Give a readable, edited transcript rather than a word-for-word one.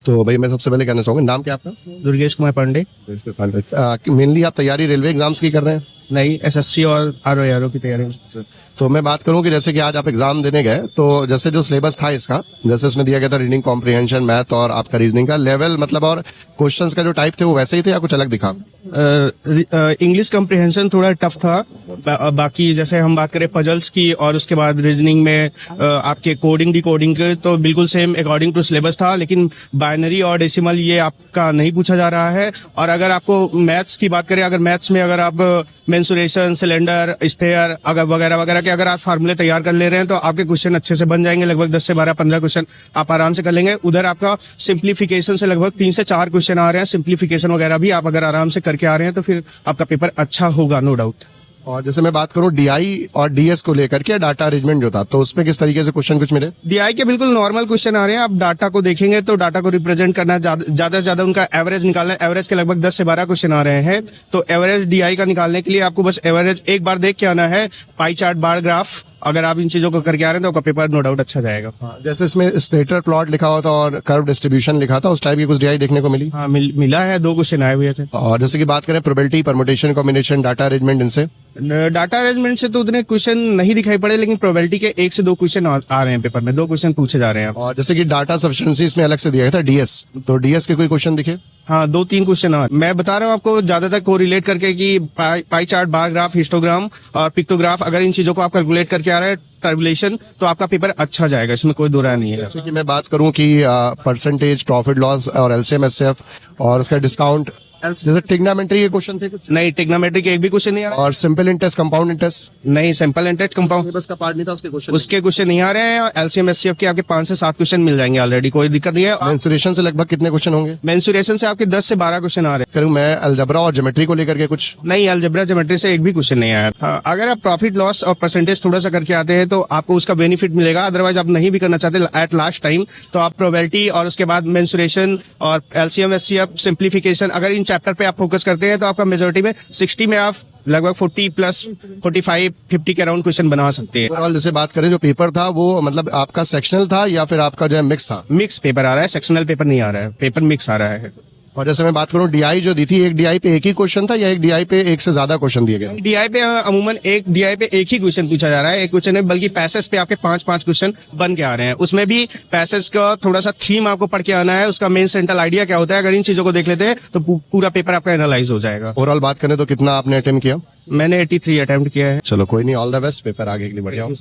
तो भाई मैं सबसे पहले कहना चाहूंगा, नाम क्या आपका? दुर्गेश कुमार पांडे। मेनली आप तैयारी रेलवे एग्जाम्स की कर रहे हैं? नहीं, एसएससी और आरओ की तैयारी। तो मैं बात करूं कि जैसे कि आज आप एग्जाम देने गए, तो जैसे जो सिलेबस था इसका, जैसे इसमें दिया गया था रीडिंग कॉम्प्रिहेंशन, मैथ और आपका रीजनिंग का लेवल, मतलब और क्वेश्चंस का जो टाइप थे वो वैसे ही थे या कुछ अलग दिखा? इंग्लिश कॉम्प्रिहेंशन थोड़ा टफ था। बाकी जैसे हम बात करें पजल्स की और उसके बाद रीजनिंग में आपके कोडिंग डिकोडिंग के, तो बिल्कुल सेम अकॉर्डिंग टू सिलेबस था, लेकिन बाइनरी और डेसिमल ये आपका नहीं पूछा जा रहा है। और अगर आपको मैथ्स की बात करें, अगर मैथ्स में अगर आप मेंसुरेशन, सिलेंडर, स्पेयर अगर वगैरह वगैरह के अगर आप फार्मूले तैयार कर ले रहे हैं तो आपके क्वेश्चन अच्छे से बन जाएंगे। लगभग 10 से 12, 15 क्वेश्चन आप आराम से कर लेंगे। उधर आपका सिंप्लीफिकेशन से लगभग 3 से 4 क्वेश्चन आ रहे हैं। सिंप्लीफिकेशन वगैरह भी आप अगर आराम से करके आ रहे हैं तो फिर आपका पेपर अच्छा होगा, नो डाउट। और जैसे मैं बात करूं डीआई और डीएस को लेकर के, डाटा अरेंजमेंट जो था, तो उसमें किस तरीके से क्वेश्चन कुछ मिले? डीआई के बिल्कुल नॉर्मल क्वेश्चन आ रहे हैं। आप डाटा को देखेंगे तो डाटा को रिप्रेजेंट करना, ज्यादा से ज्यादा उनका एवरेज निकालना है। एवरेज के लगभग 10 से 12 क्वेश्चन आ रहे हैं। तो एवरेज डीआई का निकालने के लिए आपको बस एवरेज एक बार देख के आना है। पाई चार्ट, बार ग्राफ, अगर आप इन चीजों को करके आ रहे हैं तो आपका पेपर नो डाउट अच्छा जाएगा। जैसे इसमें स्पेटर प्लॉट लिखा हुआ था और कर्व डिस्ट्रीब्यूशन लिखा था, उस टाइप की कुछ डीआई देखने को मिली? हाँ, मिला है। 2 क्वेश्चन आए हुए थे। और जैसे कि बात करें probability, permutation, combination, data arrangement, इनसे डाटा अरेंजमेंट से तो उतने क्वेश्चन नहीं दिखाई पड़े, लेकिन प्रोबेबिलिटी के 1 से 2 क्वेश्चन आ रहे हैं पेपर में। 2 क्वेश्चन पूछे जा रहे हैं। और जैसे कि डाटा सफिशिएंसी इसमें अलग से दिया गया था, डीएस, तो डीएस के कोई क्वेश्चन दिखे? हाँ, 2-3 क्वेश्चन आ रहे हैं। मैं बता रहा हूँ आपको ज्यादातर को रिलेट करके कि pie chart, bar graph, histogram और पिक्टोग्राफ, अगर इन चीजों को आप कैलकुलेट करके आ रहे हैं टर्बुलेशन, तो आपका पेपर अच्छा जाएगा, इसमें कोई दो राय नहीं है। जैसे कि मैं बात करूं कि परसेंटेज, प्रॉफिट लॉस और एलसीएम, एचसीएफ और उसका डिस्काउंट, जैसे ट्रिग्नोमेट्री के क्वेश्चन थे कुछ? नहीं, ट्रिग्नोमेट्री के एक भी क्वेश्चन नहीं आ रहा। और सिंपल इंटरेस्ट, कंपाउंड इंटरेस्ट? नहीं, सिंपल इंटरेस्ट, कंपाउंड बस का पार्ट नहीं था, उसके क्वेश्चन नहीं आ रहे हैं। एलसीएम, एचसीएफ के आपके 5 से 7 क्वेश्चन मिल जाएंगे ऑलरेडी, कोई दिक्कत नहीं है। मेंसुरेशन से लगभग कितने क्वेश्चन होंगे? मेंसुरेशन से आपके 10 से 12 क्वेश्चन आ रहे हैं। फिर मैं अलजबरा और ज्योमेट्री को लेकर के कुछ? नहीं, अलजबरा ज्योमेट्री से एक भी क्वेश्चन नहीं आया। हाँ, अगर आप प्रॉफिट लॉस और परसेंटेज थोड़ा सा करके आते हैं तो आपको उसका बेनिफिट मिलेगा। अदरवाइज आप नहीं भी करना चाहते एट लास्ट टाइम, तो आप प्रोबेबिलिटी और उसके बाद मेंसुरेशन और एलसीएम, एचसीएफ, सिंप्लीफिकेशन, अगर इन चैप्टर पे आप फोकस करते हैं तो आपका मेजोरिटी में 60 में आप लगभग 40 प्लस 45, 50 के अराउंड क्वेश्चन बना सकते हैं। ओवरऑल जैसे बात करें, जो पेपर था वो मतलब आपका सेक्शनल था या फिर आपका जो है मिक्स था? मिक्स पेपर आ रहा है, सेक्शनल पेपर नहीं आ रहा है, पेपर मिक्स आ रहा है। और जैसे मैं बात करूं डीआई जो दी थी, एक डीआई पे एक ही क्वेश्चन था या एक डीआई पे एक से ज्यादा क्वेश्चन दिए गए? डीआई पे अमूमन एक डीआई पे एक ही क्वेश्चन पूछा जा रहा है। एक क्वेश्चन है, बल्कि पैसेज पे आपके 5-5 क्वेश्चन बन के आ रहे हैं। उसमें भी पैसेज का थोड़ा सा थीम आपको पढ़ के आना है, उसका मेन सेंट्रल आइडिया क्या होता है। अगर इन चीजों को देख लेते हैं तो पूरा पेपर आपका एनालाइज हो जाएगा। ओवरऑल बात करें तो कितना आपने अटेम्प्ट किया? मैंने 83 अटेम्प्ट किया है। चलो कोई नहीं, ऑल द बेस्ट, पेपर आगे के लिए बढ़िया हो।